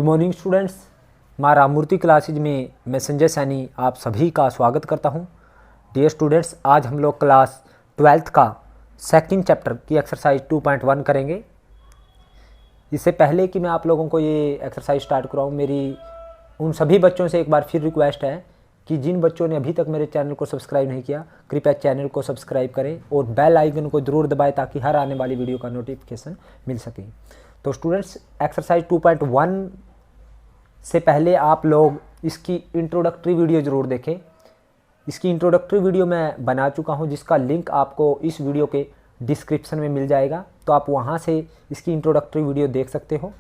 Morning students, माँ Ramamurthy classes में मैं संजय सैनी आप सभी का स्वागत करता हूँ। डियर स्टूडेंट्स, आज हम लोग क्लास 12th का सेकंड चैप्टर की एक्सरसाइज 2.1 करेंगे। इससे पहले कि मैं आप लोगों को ये एक्सरसाइज स्टार्ट कराऊँ, मेरी उन सभी बच्चों से एक बार फिर रिक्वेस्ट है कि जिन बच्चों ने अभी तक मेरे चैनल को सब्सक्राइब नहीं किया, कृपया चैनल को सब्सक्राइब करें और बेल आइकन को ज़रूर दबाएं ताकि हर आने वाली वीडियो का नोटिफिकेशन मिल सके। तो स्टूडेंट्स, एक्सरसाइज 2.1 से पहले आप लोग इसकी इंट्रोडक्टरी वीडियो ज़रूर देखें। इसकी इंट्रोडक्टरी वीडियो मैं बना चुका हूं, जिसका लिंक आपको इस वीडियो के डिस्क्रिप्शन में मिल जाएगा, तो आप वहां से इसकी इंट्रोडक्टरी वीडियो देख सकते हो।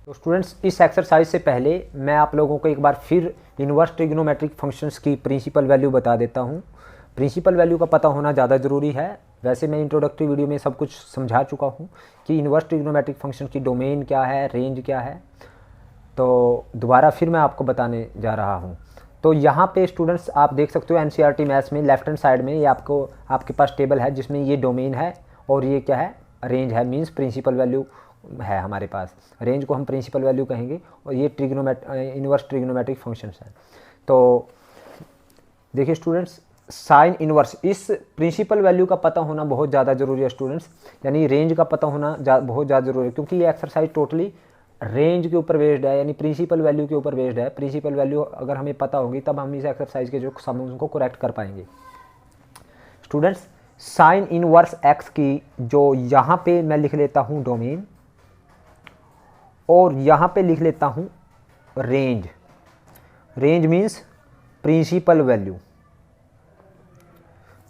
तो स्टूडेंट्स, इस एक्सरसाइज से पहले मैं आप लोगों को एक बार फिर इनवर्स ट्रिग्नोमेट्रिक फंक्शंस की प्रिंसिपल वैल्यू बता देता हूं। प्रिंसिपल वैल्यू का पता होना ज़्यादा ज़रूरी है। वैसे मैं इंट्रोडक्टरी वीडियो में सब कुछ समझा चुका हूं कि इनवर्स ट्रिग्नोमेट्रिक फंक्शन की डोमेन क्या है, रेंज क्या है, तो दोबारा फिर मैं आपको बताने जा रहा हूं। तो यहाँ पे स्टूडेंट्स आप देख सकते हो एनसीईआरटी मैथ्स में लेफ्ट हैंड साइड में ये आपके पास टेबल है जिसमें ये डोमेन है और ये क्या है, रेंज है, मींस प्रिंसिपल वैल्यू है हमारे पास। रेंज को हम प्रिंसिपल वैल्यू कहेंगे और ये इनवर्स ट्रिग्नोमेट्रिक फंक्शंस हैं। तो देखिए स्टूडेंट्स, साइन इनवर्स, इस प्रिंसिपल वैल्यू का पता होना बहुत ज़्यादा ज़रूरी है स्टूडेंट्स, यानी रेंज का पता होना बहुत ज़्यादा ज़रूरी है, क्योंकि ये एक्सरसाइज टोटली रेंज के ऊपर बेस्ड है, यानी प्रिंसिपल वैल्यू के ऊपर बेस्ड है। प्रिंसिपल वैल्यू अगर हमें पता होगी तब हम इस एक्सरसाइज के जो सम उनको करेक्ट कर पाएंगे। स्टूडेंट्स, साइन इनवर्स एक्स की जो यहाँ पे मैं लिख लेता हूँ डोमेन और यहाँ पे लिख लेता हूँ range. Range means principal value.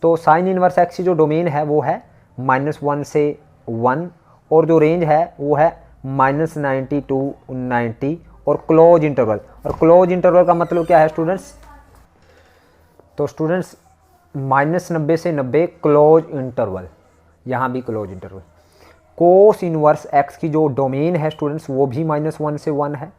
तो साइन इनवर्स एक्स की जो डोमेन है वो है -1 से 1 और जो रेंज है वो है -90 to 90 और क्लोज इंटरवल। और क्लोज इंटरवल का मतलब क्या है स्टूडेंट्स? तो स्टूडेंट्स, -90 से 90 क्लोज इंटरवल, यहाँ भी close interval. Cos inverse x की जो डोमेन है स्टूडेंट्स वो भी -1 से 1 है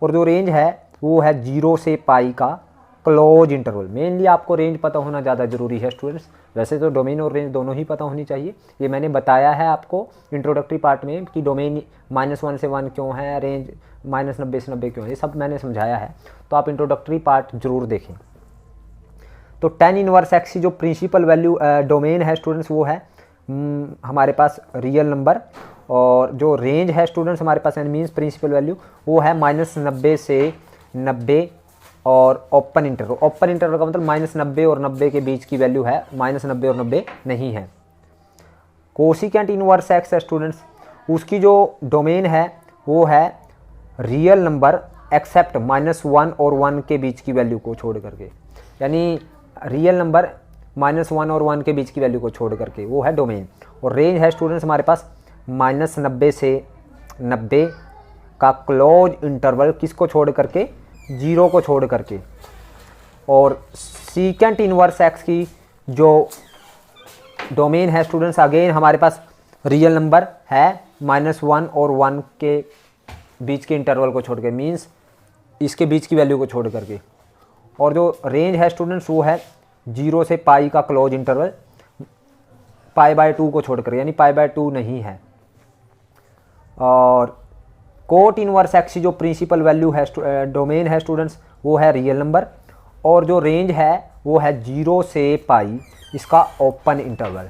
और जो रेंज है वो है 0 से पाई का क्लोज इंटरवल। मेनली आपको रेंज पता होना ज़्यादा ज़रूरी है स्टूडेंट्स। वैसे तो डोमेन और रेंज दोनों ही पता होनी चाहिए। ये मैंने बताया है आपको इंट्रोडक्टरी पार्ट में कि डोमेन -1 से 1 क्यों है, रेंज -90 से 90 क्यों है, ये सब मैंने समझाया है, तो आप इंट्रोडक्टरी पार्ट जरूर देखें। तो tan इनवर्स एक्स की जो प्रिंसिपल वैल्यू डोमेन है स्टूडेंट्स वो है हमारे पास रियल नंबर, और जो रेंज है स्टूडेंट्स हमारे पास मीन्स प्रिंसिपल वैल्यू वो है -90 से 90 और ओपन इंटरवल। ओपन इंटरवल का मतलब -90 और 90 के बीच की वैल्यू है, -90 और 90 नहीं है। कोसिकेंट इनवर्स एक्स है स्टूडेंट्स, उसकी जो डोमेन है वो है रियल नंबर एक्सेप्ट -1 और 1 के बीच की वैल्यू को छोड़ करके, यानी रियल नंबर -1 और 1 के बीच की वैल्यू को छोड़ करके वो है डोमेन। और रेंज है स्टूडेंट्स हमारे पास -90 से 90 का क्लोज इंटरवल, किसको छोड़ करके? 0 को छोड़ करके। और सीकेंट इनवर्स एक्स की जो डोमेन है स्टूडेंट्स अगेन हमारे पास रियल नंबर है -1 और 1 के बीच के इंटरवल को छोड़ के, मीन्स इसके बीच की वैल्यू को छोड़ करके। और जो रेंज है स्टूडेंट्स वो है 0 से पाई का क्लोज इंटरवल, π/2 को छोड़कर, यानी π/2 नहीं है। और कोट इनवर्स एक्स की जो प्रिंसिपल वैल्यू है डोमेन है स्टूडेंट्स वो है रियल नंबर और जो रेंज है वो है 0 से पाई, इसका ओपन इंटरवल।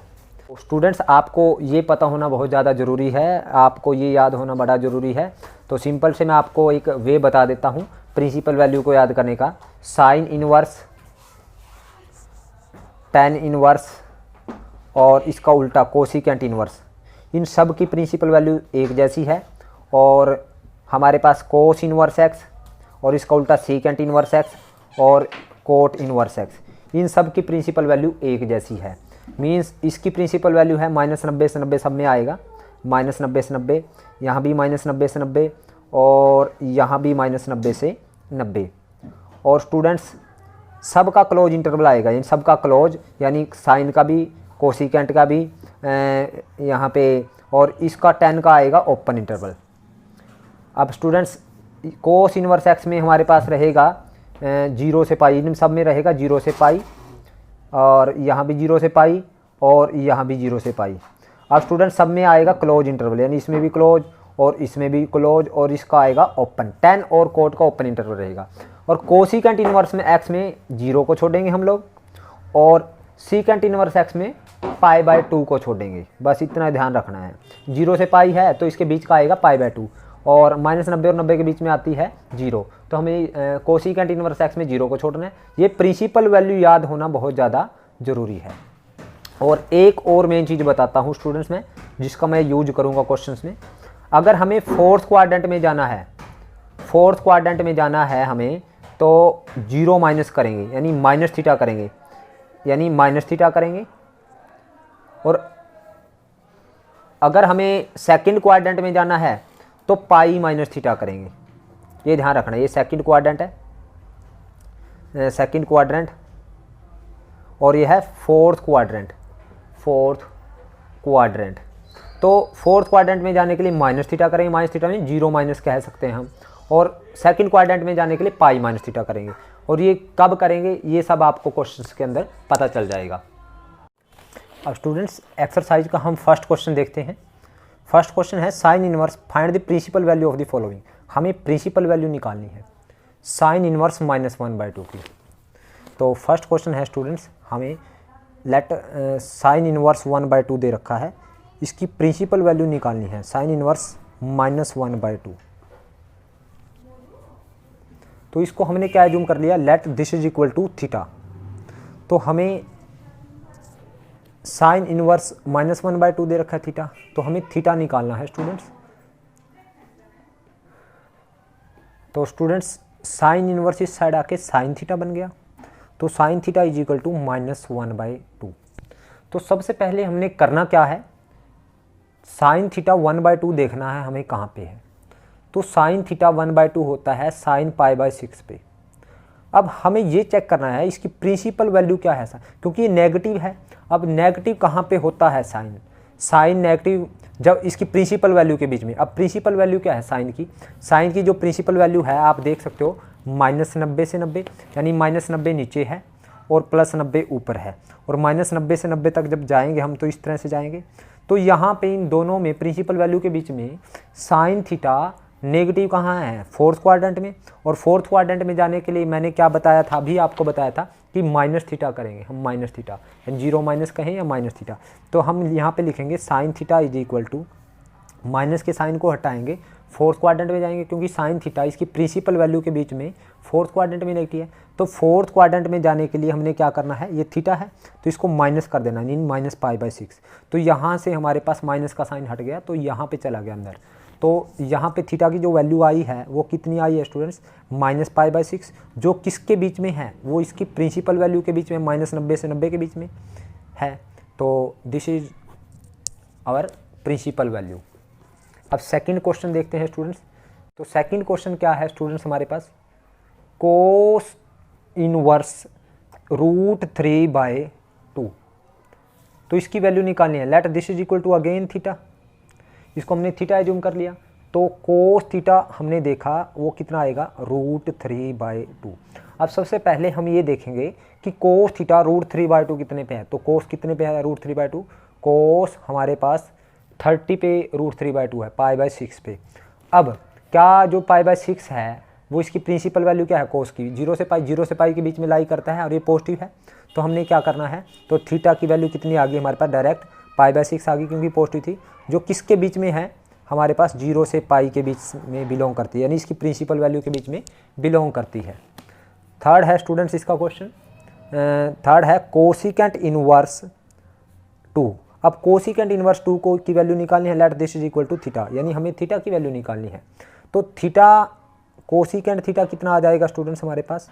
स्टूडेंट्स, आपको ये पता होना बहुत ज़्यादा ज़रूरी है, आपको ये याद होना बड़ा ज़रूरी है। तो सिंपल से मैं आपको एक वे बता देता हूँ प्रिंसिपल वैल्यू को याद करने का। साइन इनवर्स, tan इनवर्स और इसका उल्टा कोसिकेंट इनवर्स, इन सब की प्रिंसिपल वैल्यू एक जैसी है। और हमारे पास कोस इनवर्स एक्स और इसका उल्टा सीकेंट इनवर्स एक्स और कोट इनवर्स एक्स, इन सब की प्रिंसिपल वैल्यू एक जैसी है। मींस इसकी प्रिंसिपल वैल्यू है -90 से 90, सब में आएगा -90 से 90, यहाँ भी -90 से 90 और यहाँ भी -90 से 90। और स्टूडेंट्स, सब का क्लोज इंटरवल आएगा, इन सब का क्लोज, यानी साइन का भी, कोसिकेंट का भी यहाँ पे, और इसका tan का आएगा ओपन इंटरवल। अब स्टूडेंट्स, कोस इनवर्स एक्स में हमारे पास रहेगा 0 से पाई, इन सब में रहेगा 0 से पाई और यहाँ भी 0 से पाई और यहाँ भी 0 से पाई। अब स्टूडेंट्स सब में आएगा क्लोज इंटरवल, यानी इसमें भी क्लोज और इसमें भी क्लोज, और इसका आएगा ओपन। tan और cot का ओपन इंटरवल रहेगा। और कोसिकेंट इनवर्स में x में 0 को छोड़ेंगे हम लोग, और सीकेंट इनवर्स x में π/2 को छोड़ेंगे। बस इतना ध्यान रखना है। 0 से पाई है तो इसके बीच का आएगा π/2, और -90 और 90 के बीच में आती है 0, तो हमें कोसिकेंट इनवर्स x में 0 को छोड़ना है। ये प्रिंसिपल वैल्यू याद होना बहुत ज़्यादा ज़रूरी है। और एक और मेन चीज़ बताता हूँ स्टूडेंट्स में, जिसका मैं यूज करूँगा क्वेश्चंस में। अगर हमें फोर्थ क्वाड्रेंट में जाना है, फोर्थ क्वाड्रेंट में जाना है हमें, तो 0 माइनस करेंगे, यानी माइनस थीटा करेंगे, यानी माइनस थीटा करेंगे। और अगर हमें सेकंड क्वाड्रेंट में जाना है तो पाई माइनस थीटा करेंगे। ये ध्यान रखना, ये सेकंड क्वाड्रेंट है, सेकंड क्वाड्रेंट, और ये है फोर्थ क्वाड्रेंट, फोर्थ क्वाड्रेंट। तो फोर्थ क्वाड्रेंट में जाने के लिए माइनस थीटा करेंगे, माइनस थीटा में 0 माइनस कह सकते हैं हम। और सेकंड क्वाड्रेंट में जाने के लिए पाई माइनस थीटा करेंगे। और ये कब करेंगे ये सब आपको क्वेश्चंस के अंदर पता चल जाएगा। अब स्टूडेंट्स एक्सरसाइज का हम फर्स्ट क्वेश्चन देखते हैं। फर्स्ट क्वेश्चन है sine inverse find the principal value of the following. हमें प्रिंसिपल वैल्यू निकालनी है साइन इनवर्स -1/2 की। तो फर्स्ट क्वेश्चन है स्टूडेंट्स, हमें लेट साइन इनवर्स 1/2 दे रखा है, इसकी प्रिंसिपल वैल्यू निकालनी है साइन इनवर्स -1/2। तो इसको हमने क्या एज्यूम कर लिया, let this is equal to theta. तो हमें साइन इनवर्स -1/2 दे रखा है थीटा, तो हमें थीटा निकालना है स्टूडेंट्स। तो स्टूडेंट्स साइन इनवर्स इस साइड आके साइन थीटा बन गया, तो sine theta is equal to -1/2। तो सबसे पहले हमने करना क्या है, साइन थीटा 1/2 देखना है हमें कहाँ पे है। तो साइन थीटा 1/2 होता है साइन π/6 पे। अब हमें ये चेक करना है इसकी प्रिंसिपल वैल्यू क्या है, क्योंकि ये नेगेटिव है। अब नेगेटिव कहाँ पे होता है, साइन, साइन नेगेटिव जब इसकी प्रिंसिपल वैल्यू के बीच में। अब प्रिंसिपल वैल्यू क्या है साइन की, साइन की जो प्रिंसिपल वैल्यू है आप देख सकते हो -90 से 90, यानी -90 नीचे है और +90 ऊपर है। और -90 से 90 तक जब जाएंगे हम तो इस तरह से जाएंगे। तो यहाँ पे इन दोनों में प्रिंसिपल वैल्यू के बीच में साइन थीटा नेगेटिव कहाँ है, फोर्थ क्वाड्रेंट में। और फोर्थ क्वाड्रेंट में जाने के लिए मैंने क्या बताया था, अभी आपको बताया था कि माइनस थीटा करेंगे हम, माइनस थीटा, 0 माइनस कहें या माइनस थीटा। तो हम यहाँ पे लिखेंगे sine theta is equal to, minus के साइन को हटाएंगे, फोर्थ क्वाड्रेंट में जाएंगे, क्योंकि साइन थीटा इसकी प्रिंसिपल वैल्यू के बीच में फोर्थ क्वाड्रेंट में नेगेटिव है। तो फोर्थ क्वाड्रेंट में जाने के लिए हमने क्या करना है, ये थीटा है तो इसको माइनस कर देना, मीन -π/6। तो यहाँ से हमारे पास माइनस का साइन हट गया, तो यहाँ पे चला गया अंदर। तो यहाँ पे थीटा की जो वैल्यू आई है वो कितनी आई है स्टूडेंट्स, -π/6, जो किसके बीच में है, वो इसकी प्रिंसिपल वैल्यू के बीच में, -90 से 90 के बीच में है। तो this is our principal value. अब सेकंड क्वेश्चन देखते हैं स्टूडेंट्स। तो सेकंड क्वेश्चन क्या है स्टूडेंट्स हमारे पास, कोस इनवर्स √3/2। तो इसकी वैल्यू निकालनी है, let this is equal to again theta, इसको हमने थीटा एज्यूम कर लिया। तो कोस थीटा हमने देखा वो कितना आएगा, √3/2। अब सबसे पहले हम ये देखेंगे कि कोस थीटा √3/2 कितने पे है। तो कोस कितने पे है, √3/2, कोस हमारे पास 30 पे √3/2 है, π/6 पे। अब क्या जो π/6 है वो इसकी प्रिंसिपल वैल्यू क्या है कोस की, 0 से पाई के बीच में लाई करता है और ये पॉजिटिव है। तो हमने क्या करना है, तो थीटा की वैल्यू कितनी आ गई हमारे पास, डायरेक्ट π/6 आ गई, क्योंकि पॉजिटिव थी, जो किसके बीच में है हमारे पास, 0 से पाई के बीच में बिलोंग करती है, यानी इसकी प्रिंसिपल वैल्यू के बीच में बिलोंग करती है। थर्ड है स्टूडेंट्स इसका क्वेश्चन, थर्ड है कोसिकेंट इनवर्स 2। अब कोसिकेंट इनवर्स 2 को की वैल्यू निकालनी है, let this is equal to theta, यानी हमें थीटा की वैल्यू निकालनी है। तो थीटा, कोसिकेंट थीटा कितना आ जाएगा स्टूडेंट्स हमारे पास,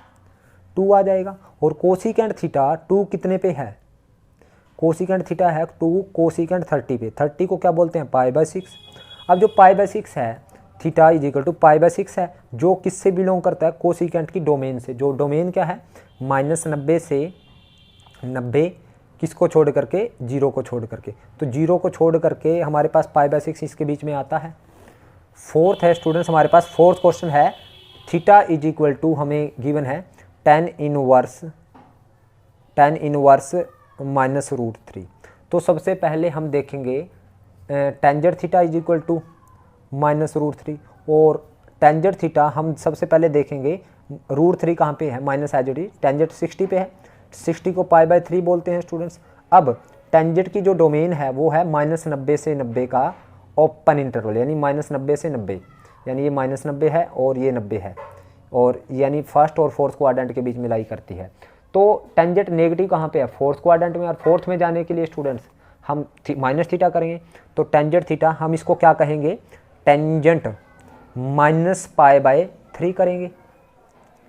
2 आ जाएगा। और कोसिकेंट थीटा 2 कितने पे है, कोसिकेंट थीटा है 2 कोसिकेंट 30 पे, 30 को क्या बोलते हैं, π/6। अब जो π/6 है, थीटा इज इक्वल टू π/6 है, जो किससे बिलोंग करता है, कोसिकेंट की डोमेन से। जो डोमेन क्या है, -90 से 90, किसको छोड़ करके, 0 को छोड़ करके। तो 0 को छोड़ करके हमारे पास π/6 इसके बीच में आता है। फोर्थ है स्टूडेंट्स हमारे पास, फोर्थ क्वेश्चन है, थीटा इज इक्वल टू हमें गिवन है tan इनवर्स -√3। तो सबसे पहले हम देखेंगे tangent theta is equal to -√3 और टेंजेंट थीटा हम सबसे पहले देखेंगे √3 कहाँ पे है, minus as it is, tangent 60 पे है, 60 को π/3 बोलते हैं स्टूडेंट्स। अब टेंजेंट की जो डोमेन है वो है -90 से 90 का ओपन इंटरवल, यानी -90 से 90, यानी ये -90 है और ये 90 है, और यानी फर्स्ट और फोर्थ क्वाड्रेंट के बीच में लाई करती है। तो टेंजेंट नेगेटिव कहाँ पे है, फोर्थ क्वाड्रेंट में, और फोर्थ में जाने के लिए स्टूडेंट्स हम माइनस थीटा करेंगे। तो टेंजेंट थीटा हम इसको क्या कहेंगे, टेंजेंट -π/3 करेंगे,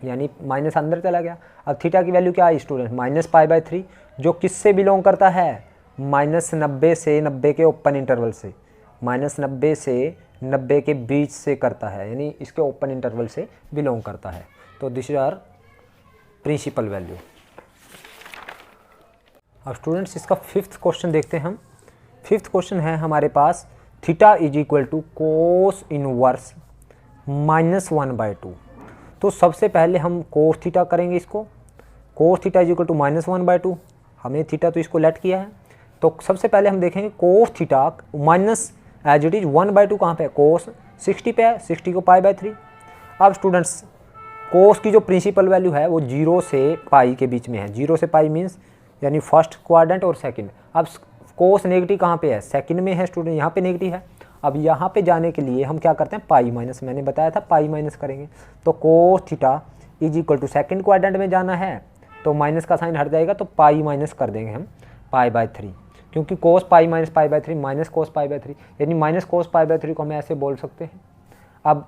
यानी माइनस अंदर चला गया। अब थीटा की वैल्यू क्या है स्टूडेंट, -π/3, जो किससे बिलोंग करता है, -90 से 90 के ओपन इंटरवल से, -90 से 90 के बीच से करता है, यानी इसके ओपन इंटरवल से बिलोंग करता है। तो this is our principal value. अब स्टूडेंट्स इसका फिफ्थ क्वेश्चन देखते हैं हम। फिफ्थ क्वेश्चन है हमारे पास, theta is equal to cos inverse -1/2। तो सबसे पहले हम कोस थीटा करेंगे इसको, cos theta is equal to -1/2, हमने थीटा तो इसको लेट किया है। तो सबसे पहले हम देखेंगे cos theta minus as it is 1/2 कहाँ पे है, कोस 60 पे है, 60 को π/3। अब स्टूडेंट्स कोस की जो प्रिंसिपल वैल्यू है वो 0 से पाई के बीच में है, 0 से पाई मीन्स यानी फर्स्ट क्वाड्रेंट और सेकंड। अब कोस नेगेटिव कहाँ पे है, सेकंड में है स्टूडेंट, यहाँ पे नेगेटिव है। अब यहाँ पे जाने के लिए हम क्या करते हैं, पाई माइनस, मैंने बताया था पाई माइनस करेंगे। तो cos theta is equal to second quadrant में जाना है तो माइनस का साइन हट जाएगा, तो पाई माइनस कर देंगे हम π/3, क्योंकि कोस पाई माइनस π/3 माइनस कोस π/3, यानी माइनस कोस π/3 को हम ऐसे बोल सकते हैं। अब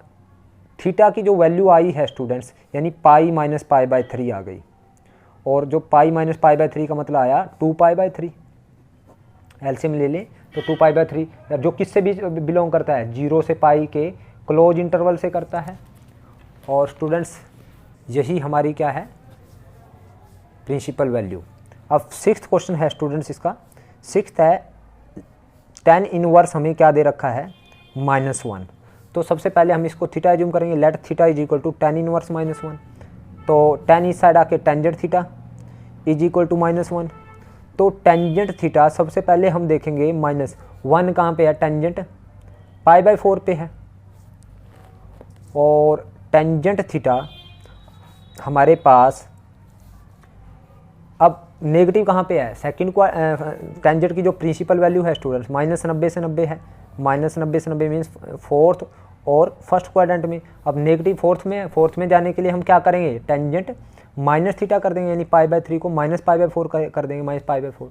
थीटा की जो वैल्यू आई है स्टूडेंट्स, यानी पाई माइनस π/3 आ गई, और जो पाई माइनस π/3 का मतलब आया 2π/3, एलसीएम ले लें तो 2π/3, जो किससे भी बिलोंग करता है, 0 से पाई के क्लोज इंटरवल से करता है। और स्टूडेंट्स यही हमारी क्या है, प्रिंसिपल वैल्यू। अब सिक्स्थ क्वेश्चन है स्टूडेंट्स इसका, सिक्स्थ है tan इनवर्स हमें क्या दे रखा है, -1। तो सबसे पहले हम इसको थीटा एज्यूम करेंगे, let theta is equal to tan inverse -1। तो tan इस साइड आके tangent theta is equal to -1। तो टेंजेंट थीटा सबसे पहले हम देखेंगे -1 कहाँ पे है, टेंजेंट π/4 पे है, और टेंजेंट थीटा हमारे पास अब नेगेटिव कहाँ पे है, सेकंड टेंजेंट की जो प्रिंसिपल वैल्यू है स्टूडेंट्स -90 से 90 है, -90 से 90 मीन्स फोर्थ और फर्स्ट क्वाड्रेंट में। अब नेगेटिव फोर्थ में जाने के लिए हम क्या करेंगे, टेंजेंट माइनस थीटा कर देंगे, यानी π/3 को -π/4 कर देंगे, -π/4,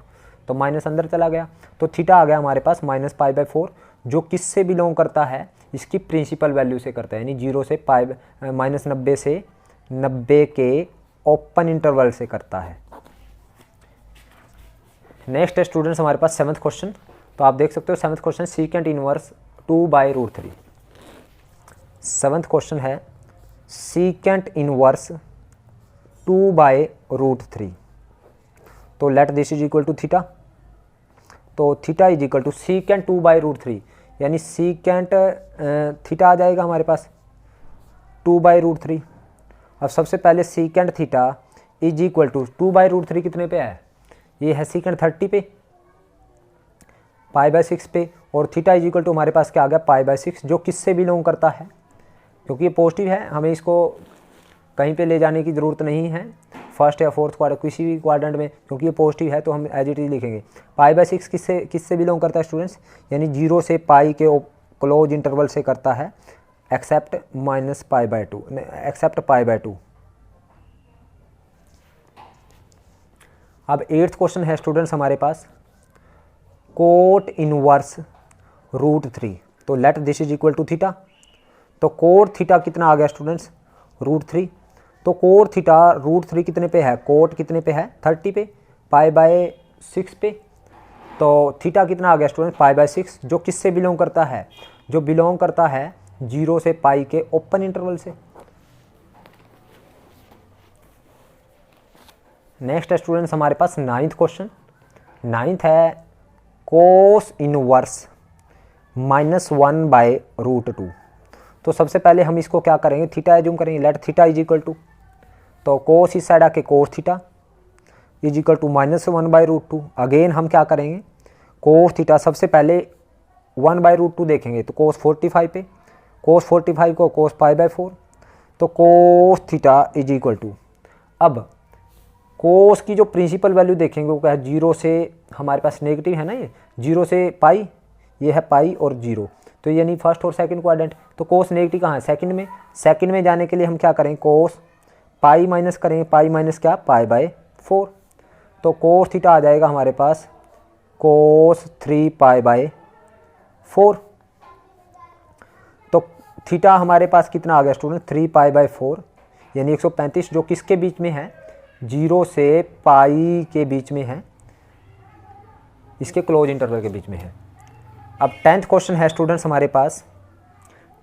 तो माइनस अंदर चला गया, तो थीटा आ गया हमारे पास -π/4, जो किससे बिलोंग करता है, इसकी प्रिंसिपल वैल्यू से करता है, यानी 0 से -90 से 90 के ओपन इंटरवल से करता है। नेक्स्ट है स्टूडेंट्स हमारे पास सेवन्थ क्वेश्चन। तो आप देख सकते हो seventh question, secant inverse 2/√3। Seventh question है सीकेंट इनवर्स 2/√3। तो let this is equal to theta, तो theta is equal to secant 2/√3, यानी सीकेंट थीटा आ जाएगा हमारे पास 2/√3। अब सबसे पहले secant theta is equal to 2/√3 कितने पे है, ये है सीकेंट 30 पे, π/6 पे, और थीटा इज इक्वल टू हमारे पास क्या आ गया, π/6, जो किससे बिलोंग करता है, क्योंकि ये पॉजिटिव है, हमें इसको कहीं पे ले जाने की ज़रूरत नहीं है, फर्स्ट या फोर्थ क्वाड्रेंट किसी भी क्वाड्रेंट में, क्योंकि ये पॉजिटिव है तो हम एज इट इज लिखेंगे। π/6 किससे बिलोंग करता है स्टूडेंट्स, यानी 0 से पाई के क्लोज इंटरवल से करता है, एक्सेप्ट -π/2, एक्सेप्ट π/2। अब 8th क्वेश्चन है स्टूडेंट्स हमारे पास, कोट इनवर्स √3। तो let this is equal to theta, तो कोट थीटा कितना आ गया स्टूडेंट्स, √3। तो कोट थीटा √3 कितने पे है, कोट कितने पे है, 30 पे, π/6 पे, तो थीटा कितना आ गया स्टूडेंट, π/6, जो किससे बिलोंग करता है, जो बिलोंग करता है 0 से पाई के ओपन इंटरवल से। नेक्स्ट है स्टूडेंट्स हमारे पास 9th क्वेश्चन। 9th है कोस इनवर्स -1/√2। तो सबसे पहले हम इसको क्या करेंगे, थीटा एज्यूम करेंगे, let theta is equal to, तो कोस इस साइड आके cos theta is equal to -1/√2। Again हम क्या करेंगे, कोस थीटा सबसे पहले 1/√2 देखेंगे, तो कोस 45 पे, कोस 45 को कोस पाई बाय 4, तो cos theta is equal to, अब कोस की जो प्रिंसिपल वैल्यू देखेंगे वो क्या है, 0 से हमारे पास नेगेटिव है ना, ये 0 से पाई, ये है पाई और 0, तो यानी फर्स्ट और सेकंड क्वाड्रेंट। तो कोस नेगेटिव कहाँ है, सेकंड में। सेकंड में जाने के लिए हम क्या करेंगे, कोस पाई माइनस करेंगे, पाई माइनस क्या, पाई बाय 4, तो कोस थीटा आ जाएगा हमारे पास कोस 3 पाई बाय 4। तो थीटा हमारे पास कितना आ गया स्टूडेंट, 3 पाई बाय 4 यानी 135, जो किसके बीच में है, 0 से पाई के बीच में है, इसके क्लोज इंटरवल के बीच में है। अब 10th क्वेश्चन है स्टूडेंट्स हमारे पास,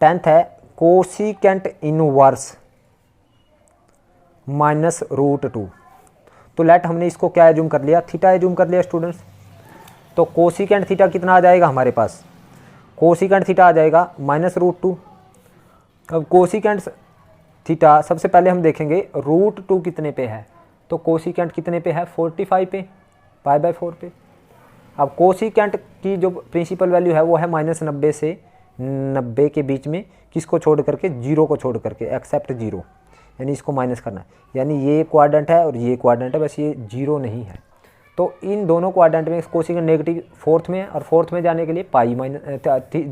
10th है कोसिकेंट इनवर्स माइनस रूट 2। तो लेट हमने इसको क्या एज्यूम कर लिया, थीटा एज्यूम कर लिया स्टूडेंट्स। तो कोसिकेंट थीटा कितना आ जाएगा हमारे पास, कोसिकेंट थीटा आ जाएगा माइनस रूट 2। अब कोसिकेंट थीटा सबसे पहले हम देखेंगे रूट 2 कितने पे है, तो कोसिकेंट कितने पे है, 45 पे, पाई बाय 4 पे। अब कोसिकेंट की जो प्रिंसिपल वैल्यू है वो है -90 से 90 के बीच में, किसको छोड़ करके, 0 को छोड़ करके, एक्सेप्ट 0, यानी इसको माइनस करना है, यानी ये क्वाड्रेंट है और ये क्वाड्रेंट है, बस ये 0 नहीं है। तो इन दोनों क्वाड्रेंट में कोसिकेंट नेगेटिव फोर्थ में है, और फोर्थ में जाने के लिए पाई माइनस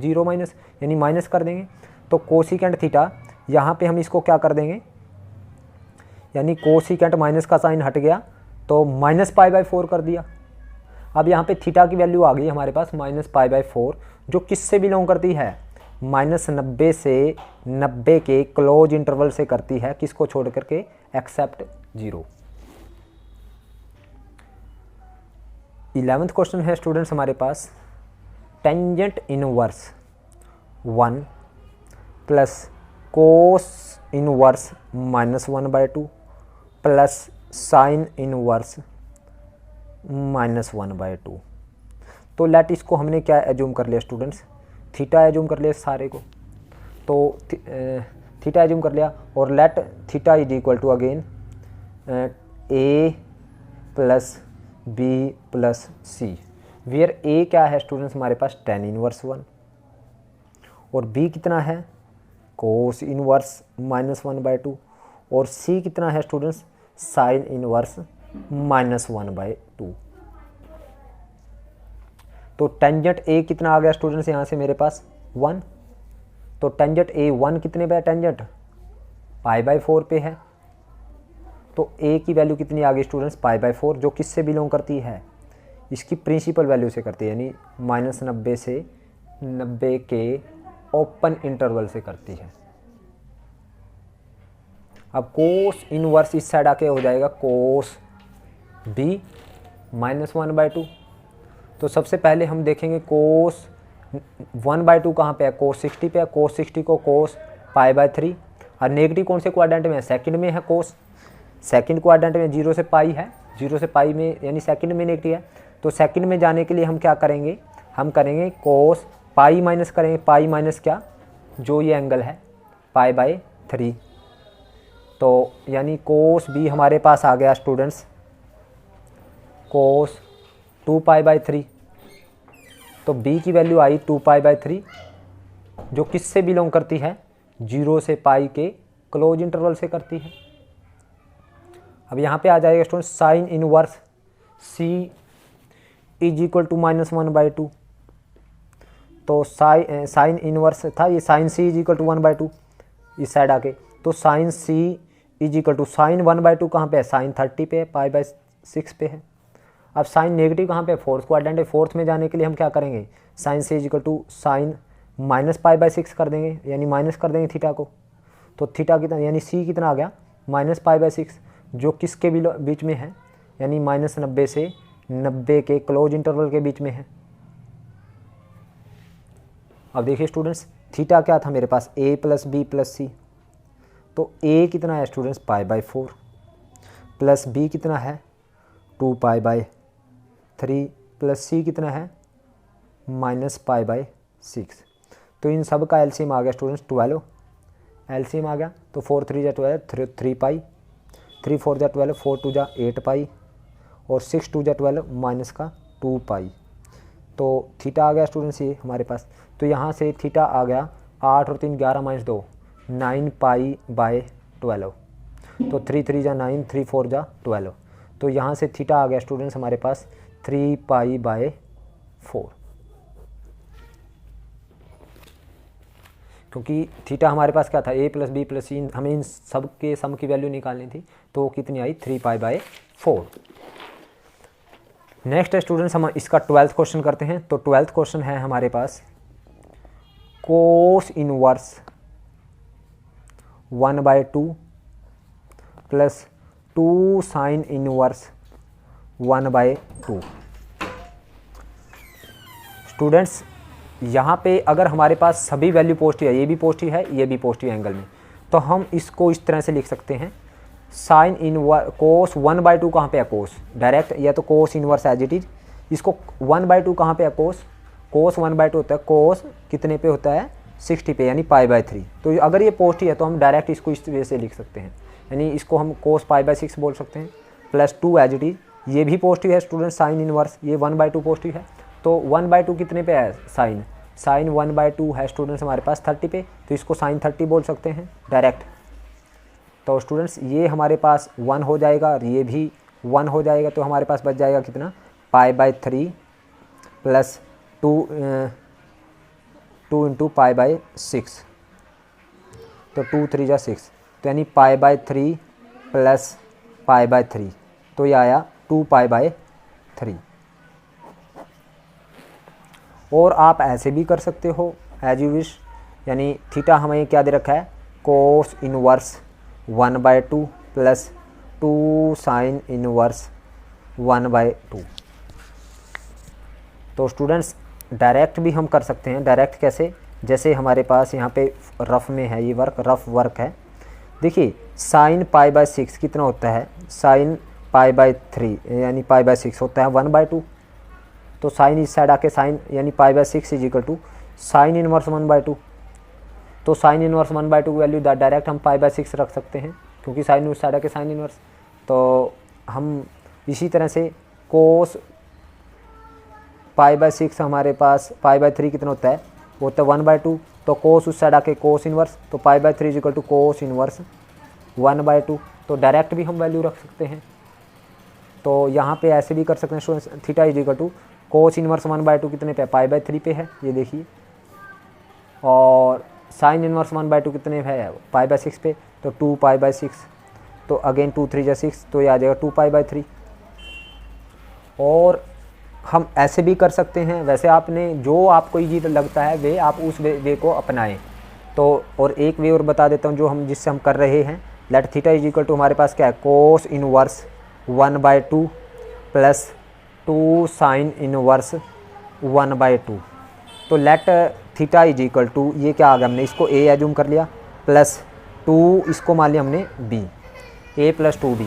0 माइनस, यानी माइनस कर देंगे। तो कोसिकेंट थीटा यहाँ पे हम इसको क्या कर देंगे, यानी कोसिकेंट माइनस का साइन हट गया तो माइनस पाई बाय 4 कर दिया। अब यहाँ पे थीटा की वैल्यू आ गई हमारे पास माइनस पाई बाय 4, जो किससे बिलोंग करती है, -90 से 90 के क्लोज इंटरवल से करती है, किसको छोड़ करके, एक्सेप्ट 0। 11th क्वेश्चन है स्टूडेंट्स हमारे पास, tangent inverse 1 plus cos inverse -1/2 plus sine inverse -1/2। तो लेट इसको हमने क्या एज्यूम कर लिया स्टूडेंट्स, थीटा एज्यूम कर लिया सारे को, तो थीटा एज्यूम कर लिया, और let theta is equal to again A plus B plus C, where A क्या है स्टूडेंट्स हमारे पास, tan इनवर्स 1, और बी कितना है, कोस इनवर्स -1/2, और सी कितना है स्टूडेंट्स, साइन इनवर्स -1/2। तो टेंजेंट ए कितना आ गया स्टूडेंट्स यहाँ से मेरे पास 1, तो टेंजेंट ए 1 कितने पे है, टेंजेंट पाई बाय 4 पे है, तो ए की वैल्यू कितनी आ गई स्टूडेंट्स, पाई बाय 4, जो किससे बिलोंग करती है, इसकी प्रिंसिपल वैल्यू से करती है, यानी -90 से 90 के ओपन इंटरवल से करती है। अब कोस इनवर्स इस साइड आके हो जाएगा कोस बी -1/2। तो सबसे पहले हम देखेंगे कोस 1/2 कहाँ पे है, कोस 60 पे है, कोस 60 को कोस पाई बाय 3, और नेगेटिव कौन से क्वाड्रेंट में है, सेकंड में है, कोस सेकंड क्वाड्रेंट में 0 से पाई है, 0 से पाई में यानी सेकंड में नेगेटिव है। तो सेकंड में जाने के लिए हम क्या करेंगे, हम करेंगे कोस पाई माइनस करेंगे, पाई माइनस क्या, जो ये एंगल है पाई बाय 3, तो यानी कोस बी हमारे पास आ गया स्टूडेंट्स कोस 2 पाई बाय 3। तो बी की वैल्यू आई 2 पाई बाय 3, जो किससे बिलोंग करती है, 0 से पाई के क्लोज इंटरवल से करती है। अब यहाँ पे आ जाएगा student sine inverse c is equal to -1/2। तो साइन इनवर्स था ये, sine C is equal to 1/2 इस साइड आके, तो sine C is equal to sine 1/2 कहाँ पे है, साइन 30 पे है, पाई बाय 6 पे है। अब साइन नेगेटिव कहाँ पे है, फोर्थ क्वाड्रेंट है, फोर्थ में जाने के लिए हम क्या करेंगे, sine C is equal to sine -पाई/6 कर देंगे, यानी माइनस कर देंगे थीटा को। तो थीटा कितना, यानी सी कितना आ गया -पाई/6, जो किसके बीच में है, यानी -90 से 90 के क्लोज इंटरवल के बीच में है। अब देखिए स्टूडेंट्स थीटा क्या था मेरे पास, a प्लस बी प्लस सी, तो a कितना है स्टूडेंट्स पाई/4 प्लस b कितना है 2 पाई/3 प्लस c कितना है -पाई/6। तो इन सब का एलसीएम आ गया स्टूडेंट्स 12, एलसीएम आ गया, तो 4 3 जा 12, 3 पाई, 3 4 जा 12, 4 2 जा 8 पाई, और 6 2 जा 12 माइनस का 2 पाई। तो थीटा आ गया स्टूडेंट्स ये हमारे पास, तो यहाँ से थीटा आ गया 8 और 3 11 माइनस 2 9 पाई बाय 12। तो 3 3 जा 9, 3 4 जा 12। तो यहाँ से थीटा आ गया स्टूडेंट्स हमारे पास 3 पाई बाय 4, क्योंकि थीटा हमारे पास क्या था a प्लस बी प्लस सी, हमें इन सब के सम की वैल्यू निकालनी थी, तो कितनी आई 3 पाई बाय 4। नेक्स्ट स्टूडेंट्स हम इसका 12th क्वेश्चन करते हैं। तो 12th क्वेश्चन है हमारे पास cos inverse 1/2 plus 2 sine inverse 1/2। Students यहाँ पे अगर हमारे पास सभी वैल्यू पॉजिटिव है, ये भी पॉजिटिव है, ये भी पॉजिटिव एंगल में, तो हम इसको इस तरह से लिख सकते हैं साइन इनवर्स कोस 1/2 कहाँ पे है कोस डायरेक्ट, या तो cos inverse as it is. इसको 1/2 कहाँ पे है कोस 1/2 होता है, कोस कितने पे होता है 60 पे, यानी π/3। तो अगर ये पॉजिटिव है तो हम डायरेक्ट इसको इस वे से लिख सकते हैं, यानी इसको हम कोस π/6 बोल सकते हैं, प्लस 2 एज इट इज। ये भी पॉजिटिव है स्टूडेंट साइन इनवर्स, ये 1/2 पॉजिटिव है, तो 1/2 कितने पे है साइन 1/2 है स्टूडेंट्स हमारे पास 30 पे, तो इसको साइन 30 बोल सकते हैं डायरेक्ट। तो स्टूडेंट्स ये हमारे पास 1 हो जाएगा और ये भी 1 हो जाएगा, तो हमारे पास बच जाएगा कितना π/3 प्लस 2 इंटू π/6, तो 2 3 जा 6, तो यानी π/3 प्लस π/3, तो ये आया 2 π/3। और आप ऐसे भी कर सकते हो एज यू विश, यानी थीटा हमें क्या दे रखा है cos inverse 1/2 plus 2 sine inverse 1/2। तो स्टूडेंट्स डायरेक्ट भी हम कर सकते हैं। डायरेक्ट कैसे, जैसे हमारे पास यहाँ पे रफ में है, ये रफ वर्क है। देखिए साइन π/6 कितना होता है, साइन π/3 यानी π/6 होता है 1/2। तो साइन इस साइड आके साइन यानी π/6 is equal to sine inverse 1/2। तो साइन इनवर्स 1/2 वैल्यू डायरेक्ट हम π/6 रख सकते हैं, क्योंकि साइन उस साइड आके साइन इनवर्स। तो हम इसी तरह से कोस π/6 हमारे पास π/3 कितना होता है, वो होता है 1/2। तो कोस उस साइड आके कोस इनवर्स, तो π/3 is equal to cos inverse 1/2। तो डायरेक्ट भी हम वैल्यू रख सकते हैं। तो यहाँ पे ऐसे भी कर सकते हैं students, theta is equal to cos inverse 1/2 कितने पे π/3 पे है, ये देखिए, और साइन इनवर्स 1/2 कितने है π/6 पे, तो 2 π/6, तो अगेन 2 3 जा 6, तो ये आ जाएगा 2 π/3। और हम ऐसे भी कर सकते हैं, वैसे आपने जो आपको ईजी लगता है वे आप उस वे को अपनाएं। तो और एक वे और बता देता हूँ जो हम जिससे हम कर रहे हैं, let theta is equal to हमारे पास क्या है cos inverse 1/2 plus 2 sine inverse 1/2। तो let theta is equal to ये क्या आ गया, हमने इसको ए एज्यूम कर लिया, प्लस 2 इसको मान लिया हमने बी, a प्लस 2b।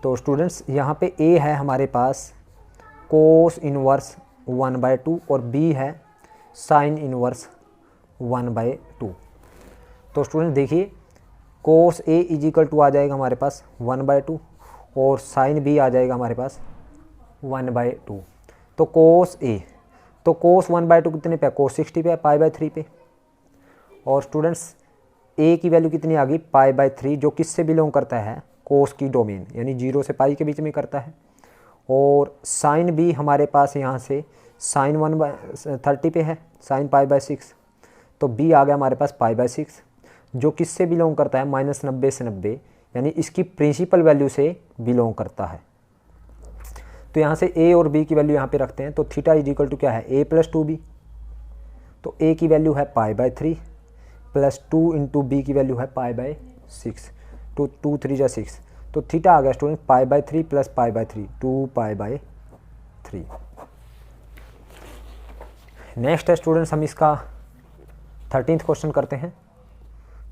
तो स्टूडेंट्स यहाँ पे a है हमारे पास कोस इनवर्स 1/2 और b है साइन इनवर्स 1/2। तो स्टूडेंट देखिए कोस a इज इक्वल टू आ जाएगा हमारे पास 1/2 और साइन b आ जाएगा हमारे पास 1/2। तो कोस a, तो कोस 1/2 कितने पे है, कोस 60 पे है π/3 पे। और स्टूडेंट्स a की वैल्यू कितनी आ गई π/3, जो किससे बिलोंग करता है कोस की डोमेन, यानी 0 से पाई के बीच में करता है। और साइन b हमारे पास यहाँ से साइन 1/30 पे है, साइन π/6, तो b आ गया हमारे पास π/6, जो किससे बिलोंग करता है -90 से 90, यानी इसकी प्रिंसिपल वैल्यू से बिलोंग करता है। तो यहाँ से a और b की वैल्यू यहाँ पे रखते हैं। तो थीटा इज इक्वल टू क्या है a प्लस 2b, तो a की वैल्यू है π/3 प्लस 2 इंटू b की वैल्यू है π/6, तो 2 3 जा 6, तो थीटा आ गया स्टूडेंट π/3 प्लस π/3 2 π/3। नेक्स्ट है स्टूडेंट्स हम इसका 13th क्वेश्चन करते हैं।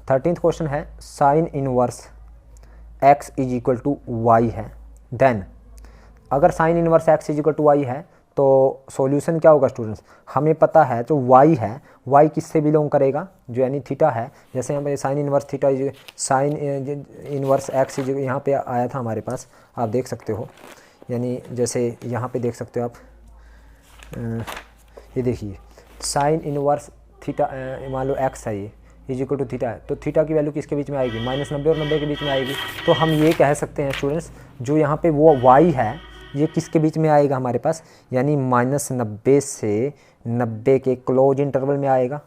13th क्वेश्चन है sine inverse x is equal to y है, देन अगर sine inverse x is equal to y है तो सॉल्यूशन क्या होगा स्टूडेंट्स, हमें पता है जो y है, y किससे बिलोंग करेगा, जो यानी थीटा है। जैसे यहाँ पे sine inverse theta sine inverse x यहाँ पे आया था हमारे पास, आप देख सकते हो, यानी जैसे यहाँ पे देख सकते हो आप, ये देखिए साइन इनवर्स थीटा मान लो एक्स है, ये इज इक्वल टू थीटा है, तो थीटा की वैल्यू किसके बीच में आएगी, -90 और 90 के बीच में आएगी। तो हम ये कह सकते हैं स्टूडेंट्स, जो यहाँ पे वो y है ये किसके बीच में आएगा हमारे पास, यानी -90 से 90 के क्लोज इंटरवल में आएगा।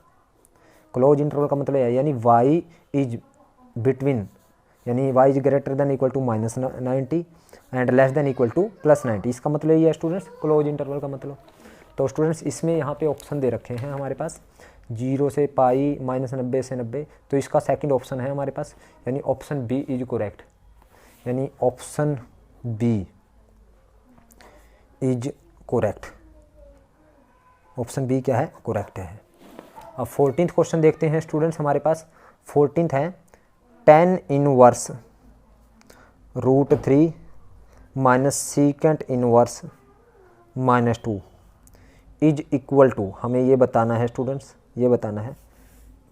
क्लोज इंटरवल का मतलब है यानी y इज बिटवीन, यानी y is greater than equal to -90 and less than equal to +90। इसका मतलब ये है स्टूडेंट्स क्लोज इंटरवल का मतलब। तो स्टूडेंट्स इसमें यहाँ पे ऑप्शन दे रखे हैं हमारे पास 0 से पाई, -90 से 90, तो इसका सेकंड ऑप्शन है हमारे पास, यानी ऑप्शन बी इज करेक्ट, यानी option B is correct. Option B क्या है, करेक्ट है। अब 14th क्वेश्चन देखते हैं स्टूडेंट्स हमारे पास। 14th है tan inverse √3 minus secant inverse -2 is equal to, हमें ये बताना है स्टूडेंट्स, ये बताना है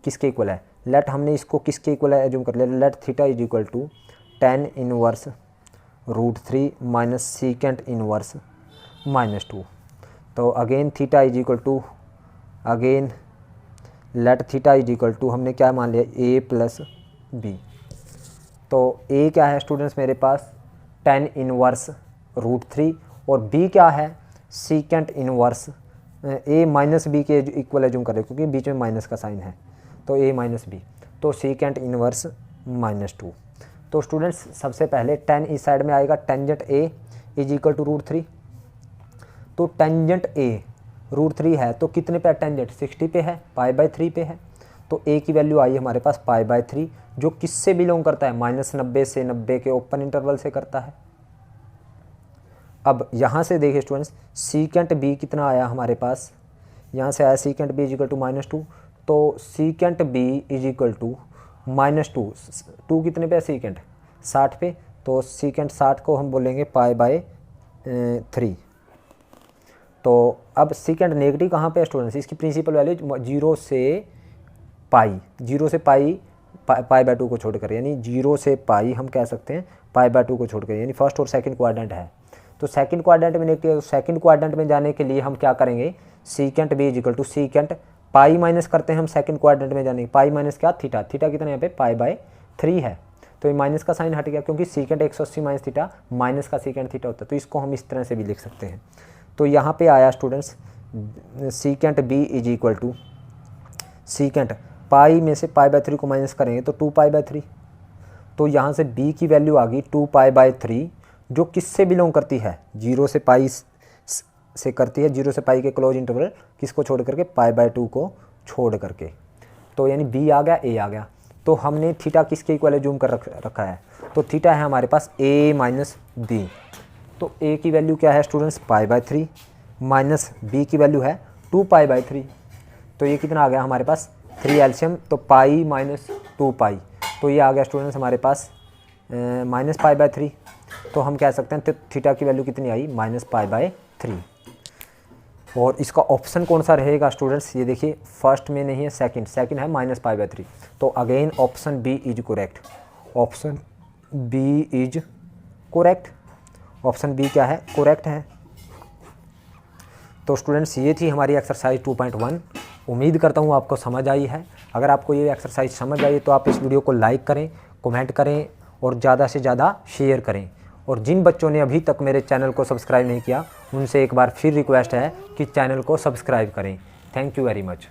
किसके इक्वल है। लेट हमने इसको किसके इक्वल है एज्यूम कर लिया, let theta is equal to tan inverse √3 minus secant inverse -2। तो again theta is equal to, again let theta is equal to, हमने क्या मान लिया a प्लस बी। तो a क्या है स्टूडेंट्स मेरे पास tan इनवर्स √3 और b क्या है secant inverse, a minus B के इक्वल एज्यूम कर रहे क्योंकि बीच में माइनस का साइन है, तो a माइनस बी, तो सीकेंट इनवर्स -2। तो स्टूडेंट्स सबसे पहले tan इस साइड में आएगा, tangent a is equal to √3। तो टेंजेंट a √3 है तो कितने पे टेंजेंट 60 पे है, π/3 पे है, तो a की वैल्यू आई हमारे पास π/3, जो किससे बिलोंग करता है, -90 से 90 के ओपन इंटरवल से करता है। अब यहाँ से देखिए स्टूडेंट्स सीकेंट b कितना आया हमारे पास, यहाँ से आया secant b is equal to -2, तो secant b is equal to -2, 2 कितने पे सीकेंट 60 पे, तो सीकेंट 60 को हम बोलेंगे π/3। तो अब सीकेंट नेगेटिव कहाँ पे है स्टूडेंट्स, इसकी प्रिंसिपल वैल्यू 0 से पाई, 0 से पाई π/2 को छोड़कर, यानी 0 से पाई हम कह सकते हैं π/2 को छोड़कर, यानी फर्स्ट और सेकंड क्वाड्रेंट है। तो सेकंड क्वाड्रेंट में नेगेटिव, सेकंड क्वाड्रेंट में जाने के लिए हम क्या करेंगे, secant b is equal to secant pi minus करते हैं हम सेकंड क्वाड्रेंट में जाने, पाई माइनस क्या थीटा, थीटा कितना यहाँ पे π/3 है, तो ये माइनस का साइन हट गया क्योंकि सीकेंट 180 माइनस थीटा माइनस का सीकेंट थीटा होता है, तो इसको हम इस तरह से भी लिख सकते हैं। तो यहाँ पे आया students secant b is equal to secant pi में से π/3 को माइनस करेंगे तो 2π/3, तो यहाँ से b की वैल्यू आ गई 2π/3, जो किससे बिलोंग करती है, 0 से पाई से करती है, 0 से पाई के क्लोज इंटरवल किसको छोड़ करके, π/2 को छोड़ करके। तो यानी b आ गया, a आ गया। तो हमने थीटा किसके इक्वल एज्यूम कर रखा है, तो थीटा है हमारे पास a माइनस बी, तो a की वैल्यू क्या है स्टूडेंट्स π/3 माइनस b की वैल्यू है 2π/3, तो ये कितना आ गया हमारे पास 3 एलसीएम, तो पाई माइनस 2π, तो ये आ गया स्टूडेंट्स हमारे पास -π/3। तो हम कह सकते हैं थीटा की वैल्यू कितनी आई -π/3। और इसका ऑप्शन कौन सा रहेगा स्टूडेंट्स, ये देखिए फर्स्ट में नहीं है, सेकंड, सेकंड है -π/3, तो again option B is correct, option B is correct, option B क्या है, करेक्ट है। तो स्टूडेंट्स ये थी हमारी एक्सरसाइज 2.1, उम्मीद करता हूँ आपको समझ आई है। अगर आपको ये एक्सरसाइज समझ आई तो आप इस वीडियो को लाइक करें, कमेंट करें और ज़्यादा से ज़्यादा शेयर करें। और जिन बच्चों ने अभी तक मेरे चैनल को सब्सक्राइब नहीं किया उनसे एक बार फिर रिक्वेस्ट है कि चैनल को सब्सक्राइब करें। Thank you very much.